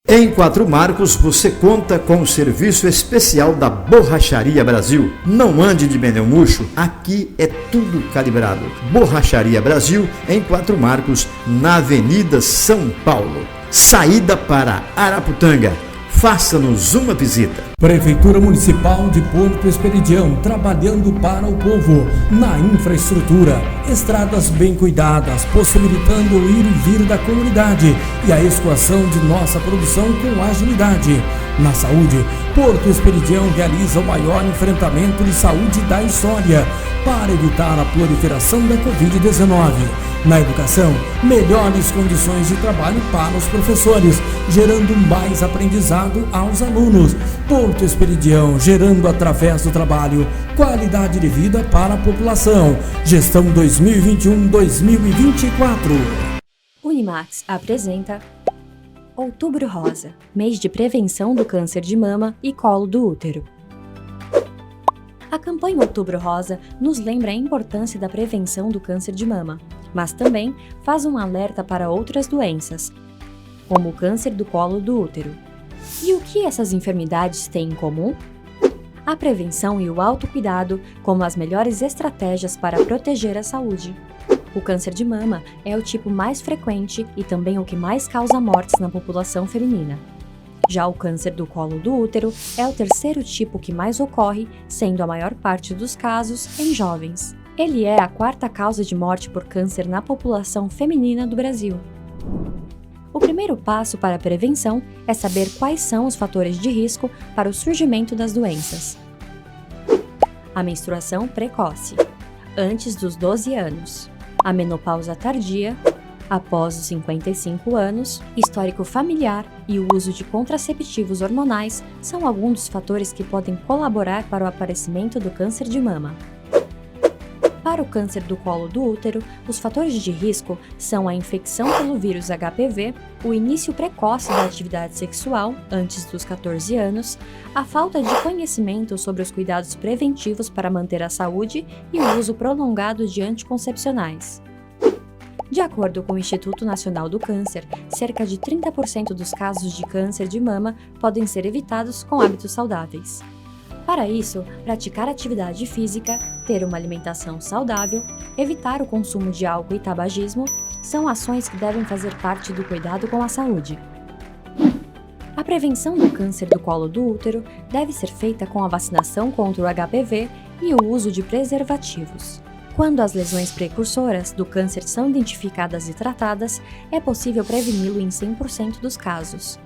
Em Quatro Marcos, você conta com o serviço especial da Borracharia Brasil. Não ande de pneu murcho, aqui é tudo calibrado. Borracharia Brasil, em Quatro Marcos, na Avenida São Paulo. Saída para Araputanga. Faça-nos uma visita. Prefeitura Municipal de Porto Esperidião, trabalhando para o povo, na infraestrutura, estradas bem cuidadas, possibilitando o ir e vir da comunidade e a escoação de nossa produção com agilidade. Na saúde, Porto Esperidião realiza o maior enfrentamento de saúde da história para evitar a proliferação da Covid-19. Na educação, melhores condições de trabalho para os professores, gerando mais aprendizado aos alunos. Porto Esperidião, gerando através do trabalho qualidade de vida para a população. Gestão 2021-2024. Unimax apresenta Outubro Rosa, mês de prevenção do câncer de mama e colo do útero. A campanha Outubro Rosa nos lembra a importância da prevenção do câncer de mama, mas também faz um alerta para outras doenças, como o câncer do colo do útero. E o que essas enfermidades têm em comum? A prevenção e o autocuidado como as melhores estratégias para proteger a saúde. O câncer de mama é o tipo mais frequente e também o que mais causa mortes na população feminina. Já o câncer do colo do útero é o terceiro tipo que mais ocorre, sendo a maior parte dos casos em jovens. Ele é a quarta causa de morte por câncer na população feminina do Brasil. O primeiro passo para a prevenção é saber quais são os fatores de risco para o surgimento das doenças. A menstruação precoce, antes dos 12 anos. A menopausa tardia, após os 55 anos, histórico familiar e o uso de contraceptivos hormonais são alguns dos fatores que podem colaborar para o aparecimento do câncer de mama. Para o câncer do colo do útero, os fatores de risco são a infecção pelo vírus HPV, o início precoce da atividade sexual, antes dos 14 anos, a falta de conhecimento sobre os cuidados preventivos para manter a saúde e o uso prolongado de anticoncepcionais. De acordo com o Instituto Nacional do Câncer, cerca de 30% dos casos de câncer de mama podem ser evitados com hábitos saudáveis. Para isso, praticar atividade física, ter uma alimentação saudável, evitar o consumo de álcool e tabagismo são ações que devem fazer parte do cuidado com a saúde. A prevenção do câncer do colo do útero deve ser feita com a vacinação contra o HPV e o uso de preservativos. Quando as lesões precursoras do câncer são identificadas e tratadas, é possível preveni-lo em 100% dos casos.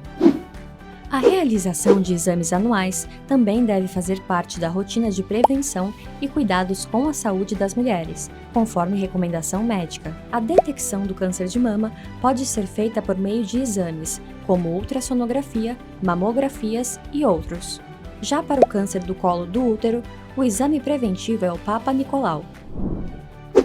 A realização de exames anuais também deve fazer parte da rotina de prevenção e cuidados com a saúde das mulheres, conforme recomendação médica. A detecção do câncer de mama pode ser feita por meio de exames, como ultrassonografia, mamografias e outros. Já para o câncer do colo do útero, o exame preventivo é o Papa Nicolau.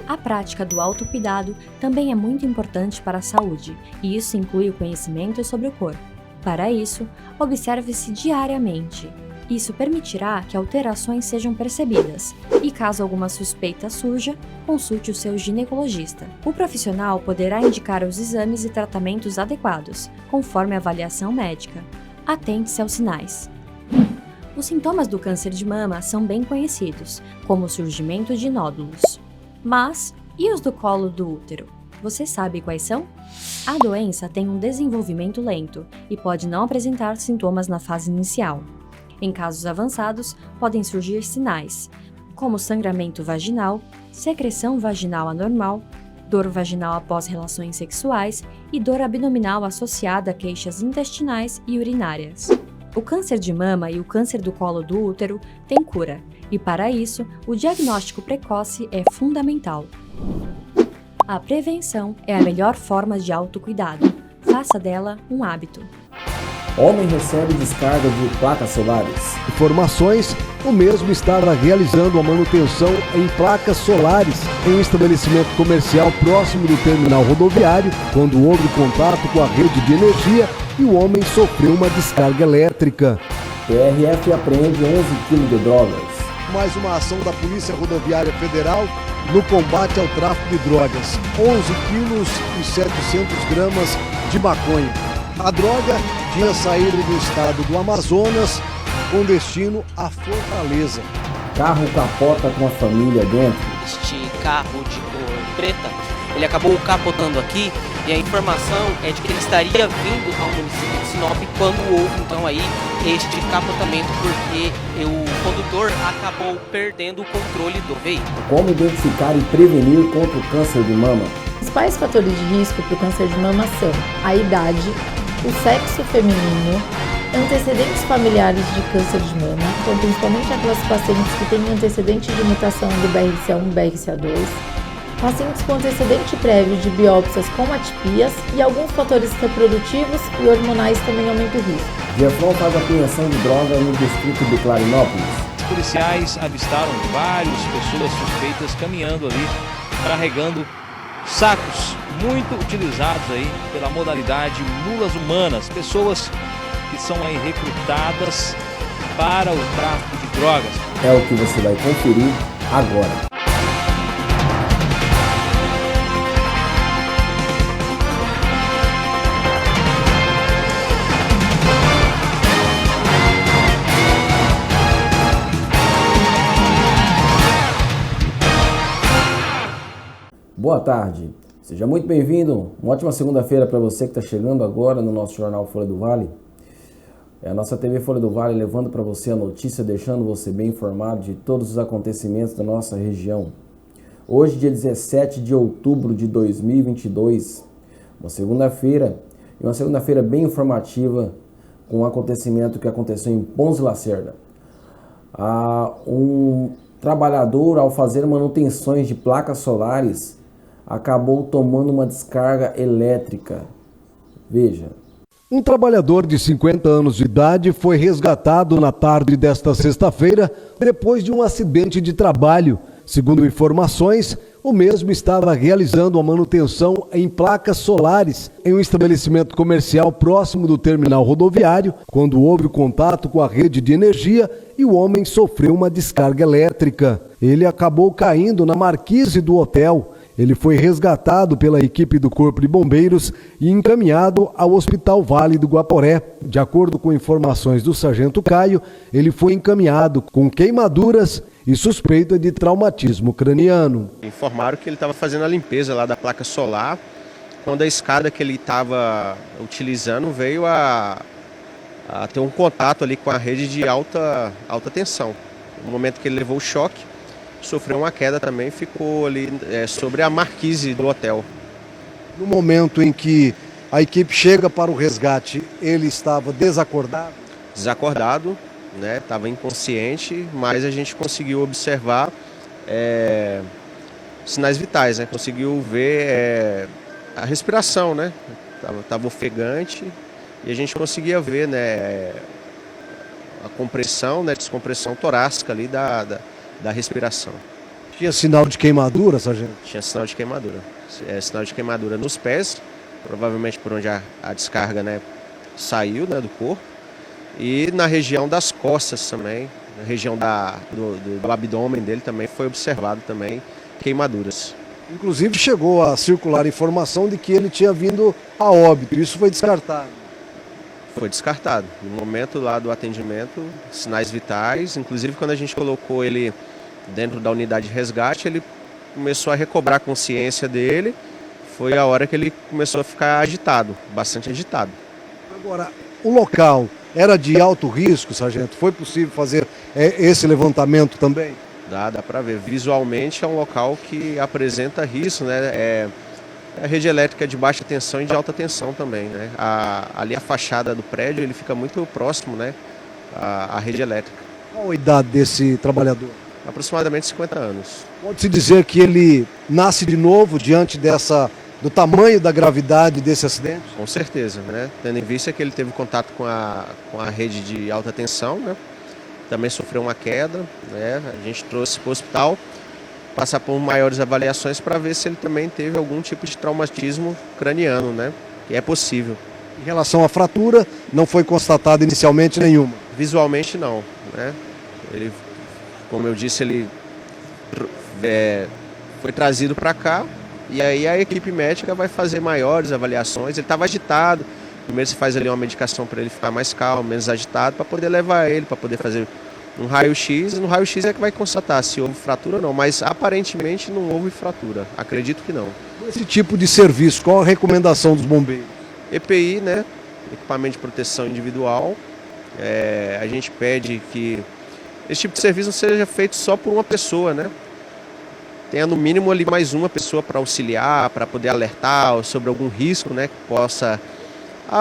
A prática do autocuidado também é muito importante para a saúde, e isso inclui o conhecimento sobre o corpo. Para isso, observe-se diariamente. Isso permitirá que alterações sejam percebidas, e caso alguma suspeita surja, consulte o seu ginecologista. O profissional poderá indicar os exames e tratamentos adequados, conforme a avaliação médica. Atente-se aos sinais. Os sintomas do câncer de mama são bem conhecidos, como o surgimento de nódulos. Mas, e os do colo do útero? Você sabe quais são? A doença tem um desenvolvimento lento e pode não apresentar sintomas na fase inicial. Em casos avançados, podem surgir sinais, como sangramento vaginal, secreção vaginal anormal, dor vaginal após relações sexuais e dor abdominal associada a queixas intestinais e urinárias. O câncer de mama e o câncer do colo do útero têm cura, e para isso, o diagnóstico precoce é fundamental. A prevenção é a melhor forma de autocuidado. Faça dela um hábito. Homem recebe descarga de placas solares. Informações: o mesmo estava realizando a manutenção em placas solares em um estabelecimento comercial próximo do terminal rodoviário, quando houve contato com a rede de energia e o homem sofreu uma descarga elétrica. PRF apreende 11 kg de drogas. Mais uma ação da Polícia Rodoviária Federal no combate ao tráfico de drogas. 11 quilos e 700 gramas de maconha. A droga tinha saído do estado do Amazonas com destino à Fortaleza. Carro capota com a família dentro. Este carro de cor preta, ele acabou capotando aqui e a informação é de que ele estaria vindo ao município de Sinop quando houve então aí este capotamento, porque o condutor acabou perdendo o controle do veículo. Como identificar e prevenir contra o câncer de mama? Os principais fatores de risco para o câncer de mama são a idade, o sexo feminino, antecedentes familiares de câncer de mama, então principalmente aquelas pacientes que têm antecedente de mutação do BRCA1 e BRCA2, pacientes com antecedente prévio de biópsias com atipias e alguns fatores reprodutivos e hormonais também aumentam o risco. Jefron faz apreensão de droga no distrito de Clarinópolis. Os policiais avistaram várias pessoas suspeitas caminhando ali, carregando sacos muito utilizados aí pela modalidade mulas humanas, pessoas que são aí recrutadas para o tráfico de drogas. É o que você vai conferir agora. Boa tarde, seja muito bem-vindo. Uma ótima segunda-feira para você que está chegando agora no nosso jornal Folha do Vale. É a nossa TV Folha do Vale levando para você a notícia, deixando você bem informado de todos os acontecimentos da nossa região. Hoje, dia 17 de outubro de 2022, uma segunda-feira, e uma segunda-feira bem informativa com um acontecimento que aconteceu em Ponce Lacerda. Um trabalhador, ao fazer manutenções de placas solares, acabou tomando uma descarga elétrica. Veja. Um trabalhador de 50 anos de idade foi resgatado na tarde desta sexta-feira depois de um acidente de trabalho. Segundo informações, o mesmo estava realizando a manutenção em placas solares em um estabelecimento comercial próximo do terminal rodoviário, quando houve contato com a rede de energia e o homem sofreu uma descarga elétrica. Ele acabou caindo na marquise do hotel. Ele foi resgatado pela equipe do Corpo de Bombeiros e encaminhado ao Hospital Vale do Guaporé. De acordo com informações do sargento Caio, ele foi encaminhado com queimaduras e suspeita de traumatismo craniano. Informaram que ele estava fazendo a limpeza lá da placa solar, quando a escada que ele estava utilizando veio a ter um contato ali com a rede de alta tensão. No momento que ele levou o choque, sofreu uma queda também, ficou ali sobre a marquise do hotel. No momento em que a equipe chega para o resgate, ele estava desacordado? Desacordado, né? Estava inconsciente, mas a gente conseguiu observar sinais vitais, né? Conseguiu ver a respiração, né? Tava ofegante e a gente conseguia ver, né, a compressão, né, descompressão torácica ali da respiração. Tinha sinal de queimadura, sargento? Tinha sinal de queimadura. Sinal de queimadura nos pés, provavelmente por onde a descarga, né, saiu, né, do corpo. E na região das costas também, na região do abdômen dele também foi observado também queimaduras. Inclusive chegou a circular informação de que ele tinha vindo a óbito. Isso foi descartado? Foi descartado. No momento lá do atendimento, sinais vitais, inclusive quando a gente colocou ele dentro da unidade de resgate, ele começou a recobrar a consciência dele. Foi a hora que ele começou a ficar agitado, bastante agitado. Agora, o local era de alto risco, sargento? Foi possível fazer esse levantamento também? Dá para ver. Visualmente é um local que apresenta risco, né? A rede elétrica de baixa tensão e de alta tensão também, né? Ali a fachada do prédio, ele fica muito próximo, né, à rede elétrica. Qual a idade desse trabalhador? Aproximadamente 50 anos. Pode-se dizer que ele nasce de novo diante do tamanho da gravidade desse acidente? Com certeza, né? Tendo em vista que ele teve contato com a rede de alta tensão, né? Também sofreu uma queda, né? A gente trouxe para o hospital, passar por maiores avaliações para ver se ele também teve algum tipo de traumatismo craniano, né? Que é possível. Em relação à fratura, não foi constatada inicialmente nenhuma? Visualmente não, né? Ele, como eu disse, ele foi trazido para cá e aí a equipe médica vai fazer maiores avaliações. Ele estava agitado, Primeiro você faz ali uma medicação para ele ficar mais calmo, menos agitado, para poder levar ele, para poder fazer um raio-x. No raio-x é que vai constatar se houve fratura ou não, mas aparentemente não houve fratura, acredito que não. Esse tipo de serviço, qual a recomendação dos bombeiros? EPI, né? Equipamento de proteção individual. A gente pede que esse tipo de serviço não seja feito só por uma pessoa, né? Tenha no mínimo ali mais uma pessoa para auxiliar, para poder alertar sobre algum risco, né, que possa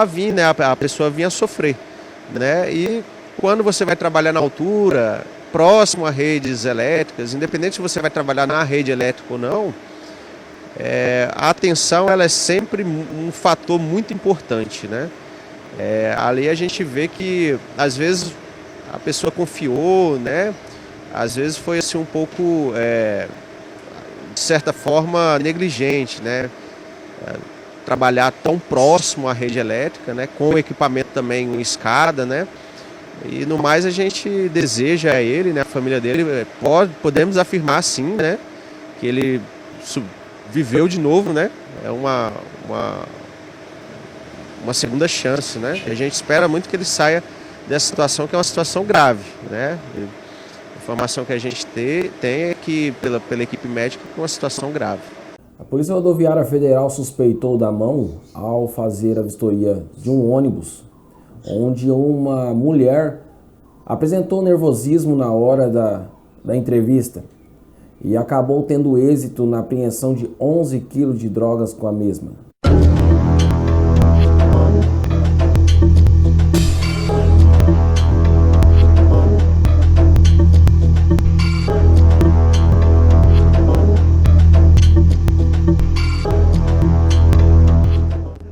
vir, né, a pessoa vir a sofrer, né? E quando você vai trabalhar na altura, próximo a redes elétricas, independente se você vai trabalhar na rede elétrica ou não, a atenção ela é sempre um fator muito importante, né? Ali a gente vê que às vezes a pessoa confiou, né? Às vezes foi assim um pouco de certa forma negligente, né? Trabalhar tão próximo à rede elétrica, né? Com o equipamento também em escada, né? E no mais a gente deseja a ele, né? A família dele, podemos afirmar sim, né? Que ele viveu de novo, né? É uma segunda chance, né? E a gente espera muito que ele saia dessa situação, que é uma situação grave, né? A informação que a gente tem é que, pela equipe médica, é uma situação grave. A Polícia Rodoviária Federal suspeitou da mão ao fazer a vistoria de um ônibus, onde uma mulher apresentou nervosismo na hora da entrevista e acabou tendo êxito na apreensão de 11 quilos de drogas com a mesma.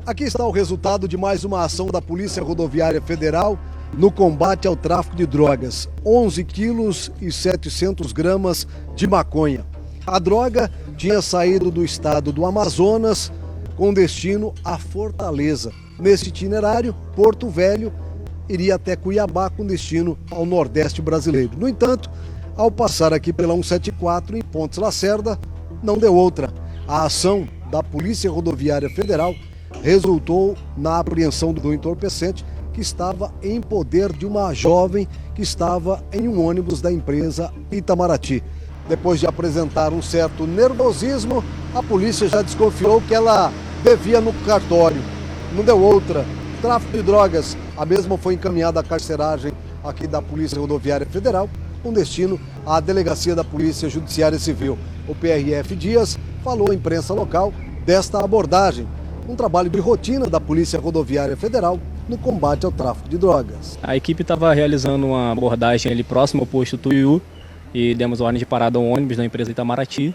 Aqui está o resultado de mais uma ação da Polícia Rodoviária Federal no combate ao tráfico de drogas. 11 quilos e 700 gramas de maconha. A droga tinha saído do estado do Amazonas com destino a Fortaleza. Nesse itinerário, Porto Velho iria até Cuiabá com destino ao Nordeste brasileiro. No entanto, ao passar aqui pela 174 em Pontes Lacerda, não deu outra. A ação da Polícia Rodoviária Federal resultou na apreensão do entorpecente que estava em poder de uma jovem que estava em um ônibus da empresa Itamaraty. Depois de apresentar um certo nervosismo, a polícia já desconfiou que ela devia no cartório. Não deu outra. Tráfico de drogas. A mesma foi encaminhada à carceragem aqui da Polícia Rodoviária Federal, com destino à Delegacia da Polícia Judiciária Civil. O PRF Dias falou à imprensa local desta abordagem, um trabalho de rotina da Polícia Rodoviária Federal no combate ao tráfico de drogas. A equipe estava realizando uma abordagem ali próximo ao posto Tuiú e demos ordem de parada ao ônibus da empresa Itamaraty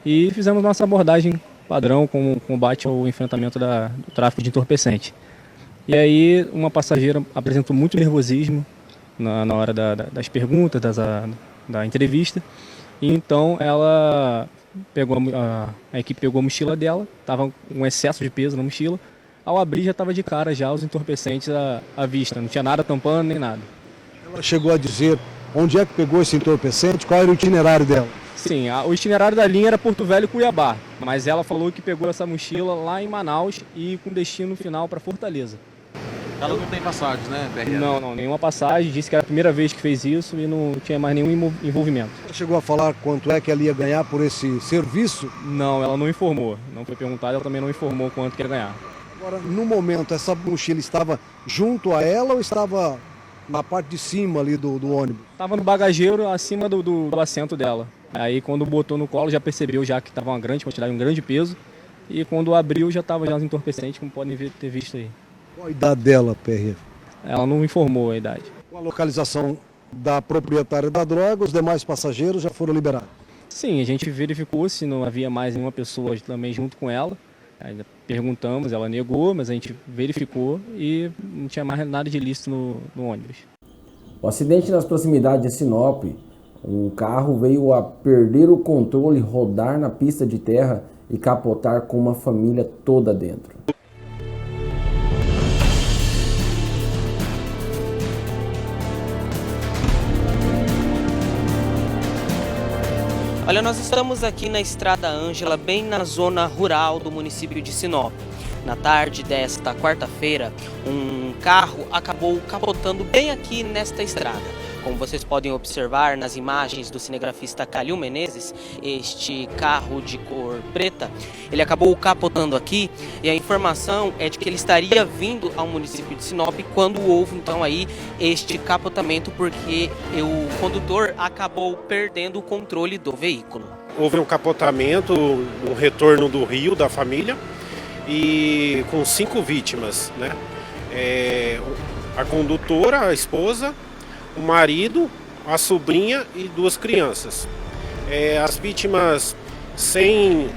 e fizemos nossa abordagem padrão com combate ao enfrentamento do tráfico de entorpecente. E aí uma passageira apresentou muito nervosismo na hora das perguntas, da entrevista, e então ela a equipe pegou a mochila dela, estava um excesso de peso na mochila. Ao abrir já estava de cara já os entorpecentes à vista, não tinha nada tampando nem nada. Ela chegou a dizer onde é que pegou esse entorpecente, qual era o itinerário dela? Sim, o itinerário da linha era Porto Velho e Cuiabá, mas ela falou que pegou essa mochila lá em Manaus e com destino final para Fortaleza. Ela não tem passagens, né, PRF? Não, nenhuma passagem. Disse que era a primeira vez que fez isso e não tinha mais nenhum envolvimento. Ela chegou a falar quanto é que ela ia ganhar por esse serviço? Não, ela não informou. Não foi perguntada, ela também não informou quanto que ia ganhar. Agora, no momento, essa mochila estava junto a ela ou estava na parte de cima ali do ônibus? Estava no bagageiro acima do assento dela. Aí quando botou no colo já percebeu já que estava uma grande quantidade, um grande peso. E quando abriu já estava já os entorpecentes, como podem ter visto aí. Qual a idade dela, PRF? Ela não informou a idade. Com a localização da proprietária da droga, os demais passageiros já foram liberados? Sim, a gente verificou se não havia mais nenhuma pessoa também junto com ela. Ainda perguntamos, ela negou, mas a gente verificou e não tinha mais nada de ilícito no ônibus. O acidente nas proximidades de Sinop, um carro veio a perder o controle, rodar na pista de terra e capotar com uma família toda dentro. Olha, nós estamos aqui na Estrada Ângela, bem na zona rural do município de Sinop. Na tarde desta quarta-feira, um carro acabou capotando bem aqui nesta estrada. Como vocês podem observar nas imagens do cinegrafista Calil Menezes, este carro de cor preta, ele acabou capotando aqui e a informação é de que ele estaria vindo ao município de Sinop quando houve então aí este capotamento, porque o condutor acabou perdendo o controle do veículo. Houve um capotamento, um retorno do Rio da família e com 5 vítimas, né? A condutora, a esposa, o marido, a sobrinha e 2 crianças. As vítimas sem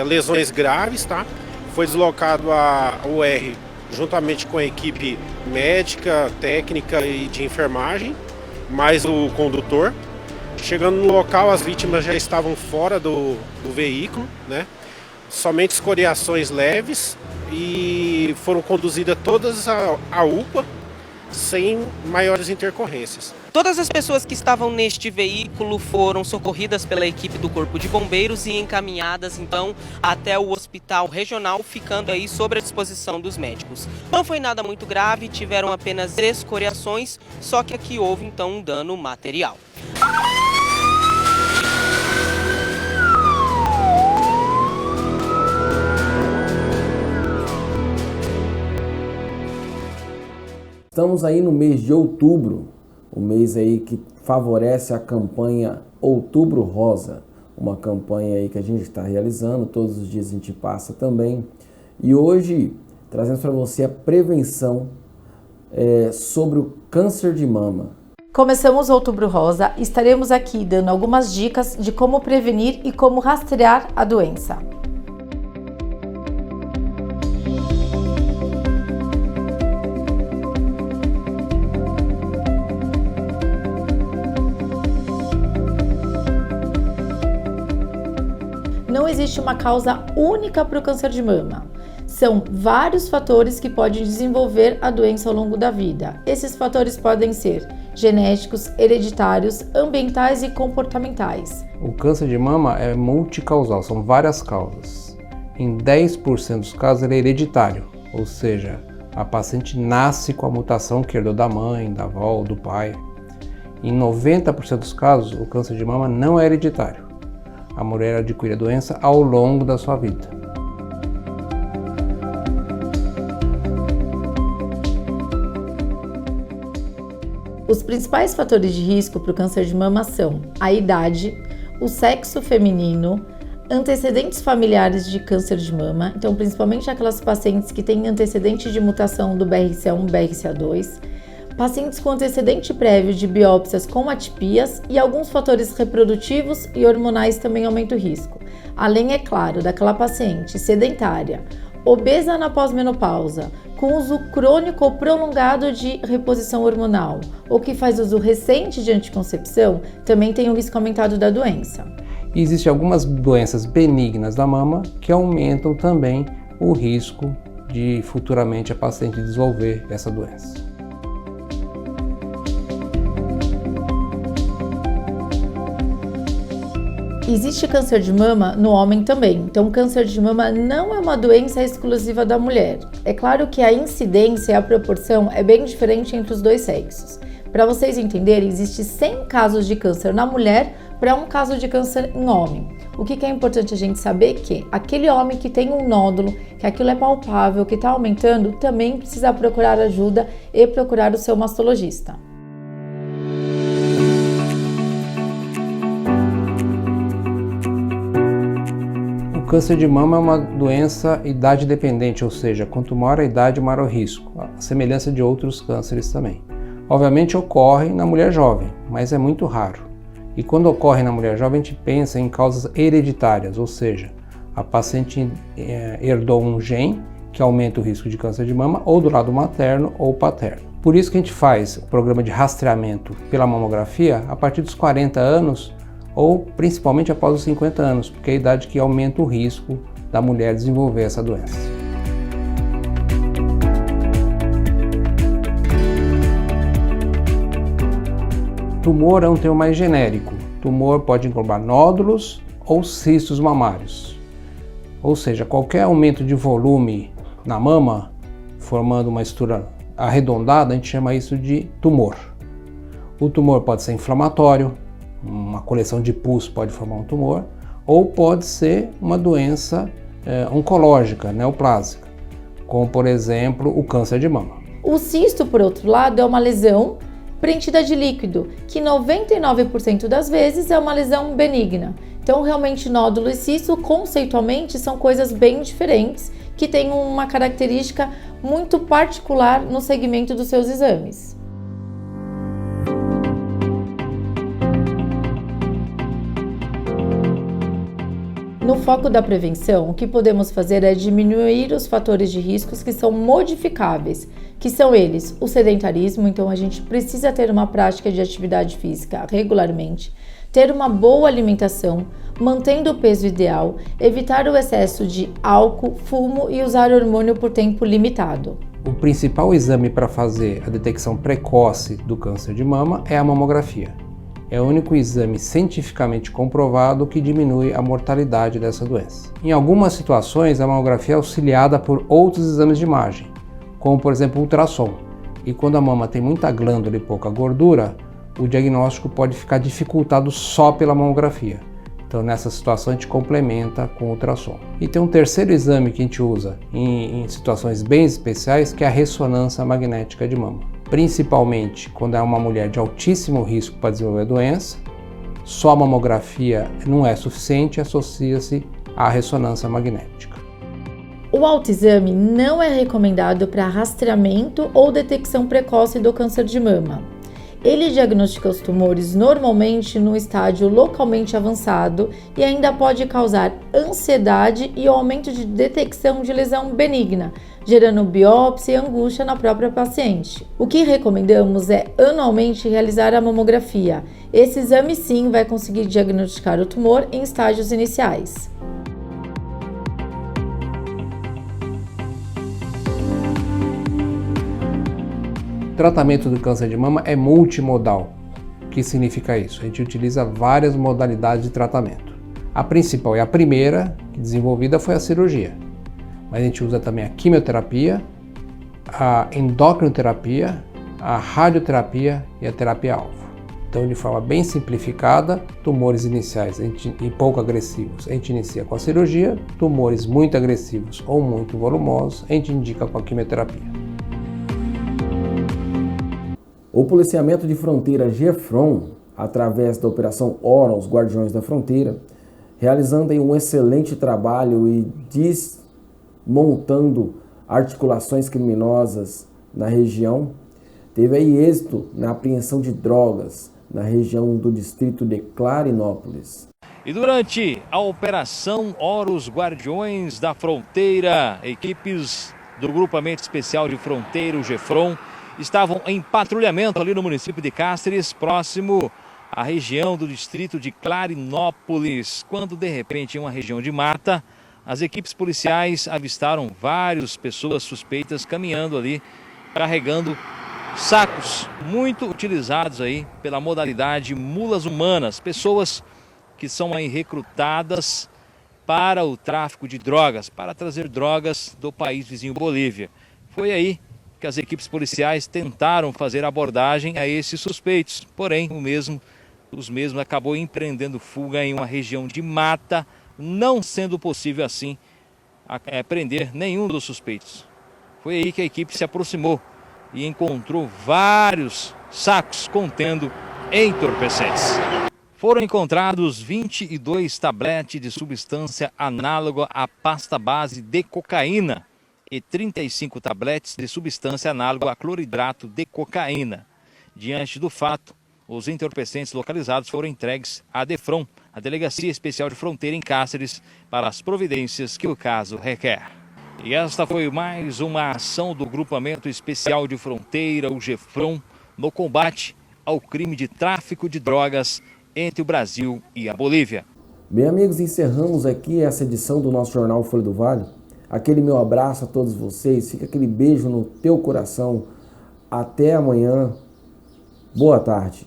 lesões graves, tá? Foi deslocado a UR juntamente com a equipe médica, técnica e de enfermagem, mais o condutor. Chegando no local, as vítimas já estavam fora do veículo, né? Somente escoriações leves e foram conduzidas todas à UPA, sem maiores intercorrências. Todas as pessoas que estavam neste veículo foram socorridas pela equipe do Corpo de Bombeiros e encaminhadas então até o hospital regional, ficando aí sob a disposição dos médicos. Não foi nada muito grave, tiveram apenas escoriações, só que aqui houve então um dano material. Estamos aí no mês de outubro, o mês aí que favorece a campanha Outubro Rosa, uma campanha aí que a gente está realizando, todos os dias a gente passa também. E hoje trazemos para você a prevenção sobre o câncer de mama. Começamos o Outubro Rosa e estaremos aqui dando algumas dicas de como prevenir e como rastrear a doença. Não existe uma causa única para o câncer de mama. São vários fatores que podem desenvolver a doença ao longo da vida. Esses fatores podem ser genéticos, hereditários, ambientais e comportamentais. O câncer de mama é multicausal, são várias causas. Em 10% dos casos ele é hereditário, ou seja, a paciente nasce com a mutação que herdou da mãe, da avó ou do pai. Em 90% dos casos, o câncer de mama não é hereditário. A mulher adquire a doença ao longo da sua vida. Os principais fatores de risco para o câncer de mama são a idade, o sexo feminino, antecedentes familiares de câncer de mama, então principalmente aquelas pacientes que têm antecedente de mutação do BRCA1 e BRCA2, pacientes com antecedente prévio de biópsias com atipias e alguns fatores reprodutivos e hormonais também aumentam o risco. Além, é claro, daquela paciente sedentária, obesa na pós-menopausa, com uso crônico ou prolongado de reposição hormonal, ou que faz uso recente de anticoncepção, também tem o risco aumentado da doença. E existem algumas doenças benignas da mama que aumentam também o risco de futuramente a paciente desenvolver essa doença. Existe câncer de mama no homem também, então câncer de mama não é uma doença exclusiva da mulher. É claro que a incidência e a proporção é bem diferente entre os dois sexos. Para vocês entenderem, existe 100 casos de câncer na mulher para um caso de câncer em homem. O que é importante a gente saber é que aquele homem que tem um nódulo, que aquilo é palpável, que está aumentando, também precisa procurar ajuda e procurar o seu mastologista. O câncer de mama é uma doença idade dependente, ou seja, quanto maior a idade, maior o risco, a semelhança de outros cânceres também. Obviamente ocorre na mulher jovem, mas é muito raro. E quando ocorre na mulher jovem, a gente pensa em causas hereditárias, ou seja, a paciente herdou um gene que aumenta o risco de câncer de mama, ou do lado materno ou paterno. Por isso que a gente faz o programa de rastreamento pela mamografia a partir dos 40 anos, ou principalmente após os 50 anos, porque é a idade que aumenta o risco da mulher desenvolver essa doença. Tumor é um termo mais genérico. Tumor pode englobar nódulos ou cistos mamários. Ou seja, qualquer aumento de volume na mama, formando uma estrutura arredondada, a gente chama isso de tumor. O tumor pode ser inflamatório, uma coleção de pus pode formar um tumor, ou pode ser uma doença oncológica, neoplásica, como por exemplo o câncer de mama. O cisto, por outro lado, é uma lesão preenchida de líquido, que 99% das vezes é uma lesão benigna. Então, realmente, nódulo e cisto, conceitualmente, são coisas bem diferentes, que têm uma característica muito particular no segmento dos seus exames. No foco da prevenção, o que podemos fazer é diminuir os fatores de riscos que são modificáveis, que são eles o sedentarismo, então a gente precisa ter uma prática de atividade física regularmente, ter uma boa alimentação, mantendo o peso ideal, evitar o excesso de álcool, fumo e usar hormônio por tempo limitado. O principal exame para fazer a detecção precoce do câncer de mama é a mamografia. É o único exame cientificamente comprovado que diminui a mortalidade dessa doença. Em algumas situações, a mamografia é auxiliada por outros exames de imagem, como por exemplo o ultrassom. E quando a mama tem muita glândula e pouca gordura, o diagnóstico pode ficar dificultado só pela mamografia. Então nessa situação a gente complementa com o ultrassom. E tem um terceiro exame que a gente usa em situações bem especiais, que é a ressonância magnética de mama. Principalmente quando é uma mulher de altíssimo risco para desenvolver a doença, só a mamografia não é suficiente, associa-se à ressonância magnética. O autoexame não é recomendado para rastreamento ou detecção precoce do câncer de mama. Ele diagnostica os tumores normalmente no estágio localmente avançado e ainda pode causar ansiedade e aumento de detecção de lesão benigna, gerando biópsia e angústia na própria paciente. O que recomendamos é anualmente realizar a mamografia. Esse exame sim vai conseguir diagnosticar o tumor em estágios iniciais. O tratamento do câncer de mama é multimodal. O que significa isso? A gente utiliza várias modalidades de tratamento. A principal e a primeira desenvolvida foi a cirurgia. Mas a gente usa também a quimioterapia, a endocrinoterapia, a radioterapia e a terapia-alvo. Então, de forma bem simplificada, tumores iniciais e pouco agressivos, a gente inicia com a cirurgia, tumores muito agressivos ou muito volumosos, a gente indica com a quimioterapia. O policiamento de fronteira GEFRON, através da Operação ORA, os Guardiões da Fronteira, realizando aí um excelente trabalho e desmontando articulações criminosas na região, teve aí êxito na apreensão de drogas na região do distrito de Clarinópolis. E durante a Operação ORA, os Guardiões da Fronteira, equipes do Grupamento Especial de Fronteira, o GEFRON, estavam em patrulhamento ali no município de Cáceres, próximo à região do distrito de Clarinópolis, quando de repente em uma região de mata, as equipes policiais avistaram várias pessoas suspeitas caminhando ali, carregando sacos muito utilizados aí pela modalidade mulas humanas, pessoas que são aí recrutadas para o tráfico de drogas, para trazer drogas do país vizinho Bolívia. Foi aí que as equipes policiais tentaram fazer abordagem a esses suspeitos, porém os mesmos acabou empreendendo fuga em uma região de mata, não sendo possível assim prender nenhum dos suspeitos. Foi aí que a equipe se aproximou e encontrou vários sacos contendo entorpecentes. Foram encontrados 22 tabletes de substância análoga à pasta base de cocaína e 35 tabletes de substância análoga a cloridrato de cocaína. Diante do fato, os entorpecentes localizados foram entregues à DEFRON, a Delegacia Especial de Fronteira em Cáceres, para as providências que o caso requer. E esta foi mais uma ação do Grupamento Especial de Fronteira, o GEFRON, no combate ao crime de tráfico de drogas entre o Brasil e a Bolívia. Bem, amigos, encerramos aqui essa edição do nosso jornal Folha do Vale. Aquele meu abraço a todos vocês, fica aquele beijo no teu coração. Até amanhã. Boa tarde.